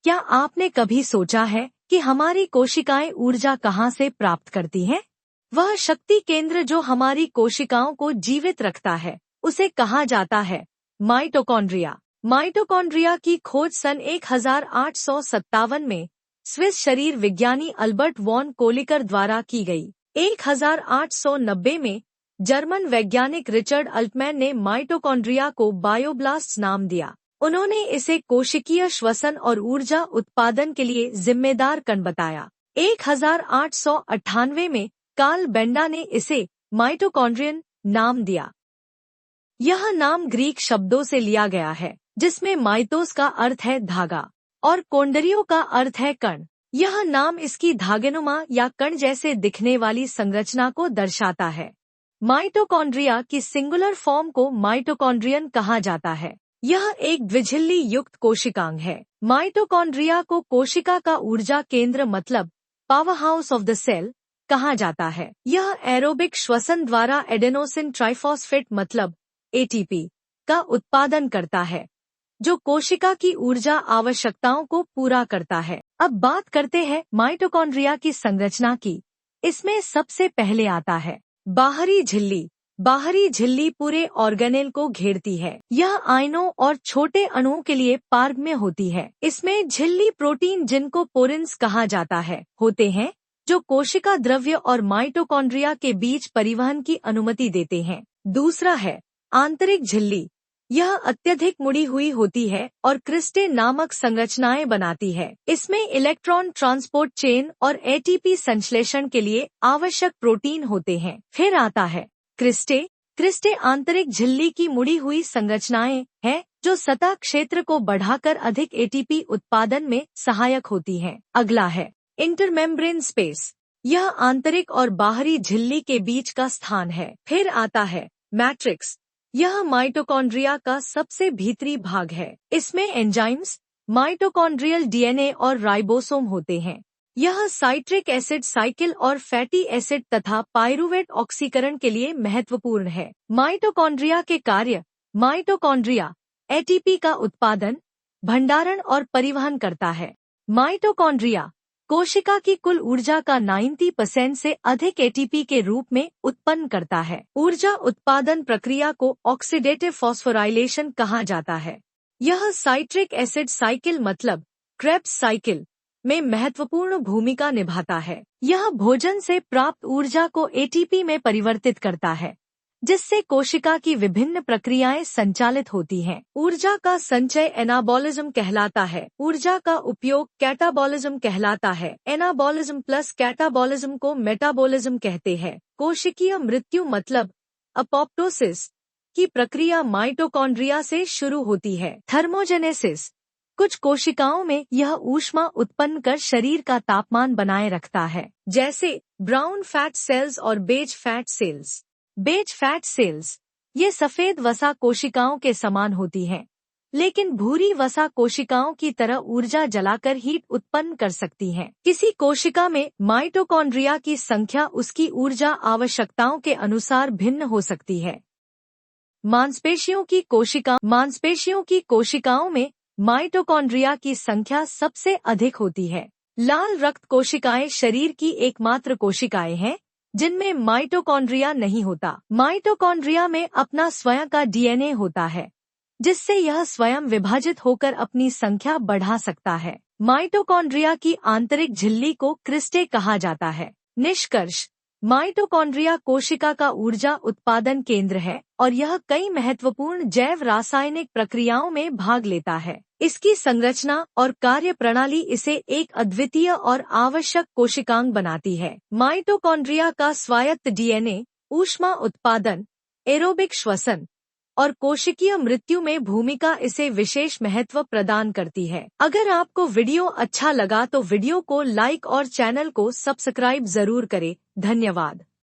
क्या आपने कभी सोचा है कि हमारी कोशिकाएं ऊर्जा कहाँ से प्राप्त करती हैं? वह शक्ति केंद्र जो हमारी कोशिकाओं को जीवित रखता है, उसे कहा जाता है माइटोकॉन्ड्रिया। माइटोकॉन्ड्रिया की खोज सन 1857 में स्विस शरीर विज्ञानी अल्बर्ट वॉन कोलिकर द्वारा की गई। 1890 में जर्मन वैज्ञानिक रिचर्ड अल्टमैन ने माइटोकॉन्ड्रिया को बायोब्लास्ट्स नाम दिया। उन्होंने इसे कोशिकीय श्वसन और ऊर्जा उत्पादन के लिए जिम्मेदार कण बताया। 1898 में कार्ल बेंडा ने इसे माइटोकॉन्ड्रियन नाम दिया। यह नाम ग्रीक शब्दों से लिया गया है, जिसमें माइटोस का अर्थ है धागा और कोन्डरियो का अर्थ है कण। यह नाम इसकी धागेनुमा या कण जैसे दिखने वाली संरचना को दर्शाता है। माइटोकॉन्ड्रिया की सिंगुलर फॉर्म को माइटोकॉन्ड्रियन कहा जाता है। यह एक द्विझिल्ली युक्त कोशिकांग है। माइटोकॉन्ड्रिया को कोशिका का ऊर्जा केंद्र मतलब power house of the cell कहा जाता है। यह एरोबिक श्वसन द्वारा एडेनोसिन ट्राइफॉस्फेट मतलब एटीपी का उत्पादन करता है, जो कोशिका की ऊर्जा आवश्यकताओं को पूरा करता है। अब बात करते हैं माइटोकॉन्ड्रिया की संरचना की। इसमें सबसे पहले आता है बाहरी झिल्ली। बाहरी झिल्ली पूरे ऑर्गेनेल को घेरती है। यह आयनों और छोटे अणुओं के लिए पारगम्य होती है। इसमें झिल्ली प्रोटीन, जिनको पोरिन्स कहा जाता है, होते हैं, जो कोशिका द्रव्य और माइटोकॉन्ड्रिया के बीच परिवहन की अनुमति देते हैं। दूसरा है आंतरिक झिल्ली। यह अत्यधिक मुड़ी हुई होती है और क्रिस्टे नामक संरचनाएं बनाती है। इसमें इलेक्ट्रॉन ट्रांसपोर्ट चेन और एटीपी संश्लेषण के लिए आवश्यक प्रोटीन होते हैं। फिर आता है क्रिस्टे। क्रिस्टे आंतरिक झिल्ली की मुड़ी हुई संरचनाएं हैं, जो सतह क्षेत्र को बढ़ाकर अधिक एटीपी उत्पादन में सहायक होती हैं। अगला है इंटरमेम्ब्रेन स्पेस। यह आंतरिक और बाहरी झिल्ली के बीच का स्थान है। फिर आता है मैट्रिक्स। यह माइटोकॉन्ड्रिया का सबसे भीतरी भाग है। इसमें एंजाइम्स, माइटोकॉन्ड्रियल डीएनए और राइबोसोम होते हैं। यह साइट्रिक एसिड साइकिल और फैटी एसिड तथा पाइरुवेट ऑक्सीकरण के लिए महत्वपूर्ण है। माइटोकॉन्ड्रिया के कार्य। माइटोकॉन्ड्रिया एटीपी का उत्पादन, भंडारण और परिवहन करता है। माइटोकॉन्ड्रिया कोशिका की कुल ऊर्जा का 90% से अधिक एटीपी के रूप में उत्पन्न करता है। ऊर्जा उत्पादन प्रक्रिया को ऑक्सीडेटिव फॉस्फोराइलेशन कहा जाता है। यह साइट्रिक एसिड साइकिल मतलब क्रेब्स साइकिल में महत्वपूर्ण भूमिका निभाता है। यह भोजन से प्राप्त ऊर्जा को एटीपी में परिवर्तित करता है, जिससे कोशिका की विभिन्न प्रक्रियाएं संचालित होती हैं। ऊर्जा का संचय एनाबॉलिज्म कहलाता है। ऊर्जा का उपयोग कैटाबॉलिज्म कहलाता है। एनाबॉलिज्म प्लस कैटाबॉलिज्म को मेटाबॉलिज्म कहते हैं। कोशिकीय मृत्यु मतलब अपोप्टोसिस की प्रक्रिया माइटोकॉन्ड्रिया से शुरू होती है। थर्मोजेनेसिस। कुछ कोशिकाओं में यह ऊष्मा उत्पन्न कर शरीर का तापमान बनाए रखता है, जैसे ब्राउन फैट सेल्स और beige fat cells. Beige fat cells ये सफेद वसा कोशिकाओं के समान होती हैं, लेकिन भूरी वसा कोशिकाओं की तरह ऊर्जा जलाकर हीट उत्पन्न कर सकती हैं। किसी कोशिका में माइटोकॉन्ड्रिया की संख्या उसकी ऊर्जा आवश्यकताओं के अनुसार भिन्न हो सकती है। मांसपेशियों की कोशिकाओं में माइटोकॉन्ड्रिया की संख्या सबसे अधिक होती है। लाल रक्त कोशिकाएं शरीर की एकमात्र कोशिकाएं हैं जिनमें माइटोकॉन्ड्रिया नहीं होता। माइटोकॉन्ड्रिया में अपना स्वयं का डीएनए होता है, जिससे यह स्वयं विभाजित होकर अपनी संख्या बढ़ा सकता है। माइटोकॉन्ड्रिया की आंतरिक झिल्ली को क्रिस्टे कहा जाता है। निष्कर्ष, माइटोकॉन्ड्रिया कोशिका का ऊर्जा उत्पादन केंद्र है और यह कई महत्वपूर्ण जैव रासायनिक प्रक्रियाओं में भाग लेता है। इसकी संरचना और कार्य प्रणाली इसे एक अद्वितीय और आवश्यक कोशिकांग बनाती है। माइटोकॉन्ड्रिया का स्वायत्त डीएनए, ऊष्मा उत्पादन, एरोबिक श्वसन और कोशिकीय मृत्यु में भूमिका इसे विशेष महत्व प्रदान करती है। अगर आपको वीडियो अच्छा लगा तो वीडियो को लाइक और चैनल को सब्सक्राइब जरूर करें। धन्यवाद।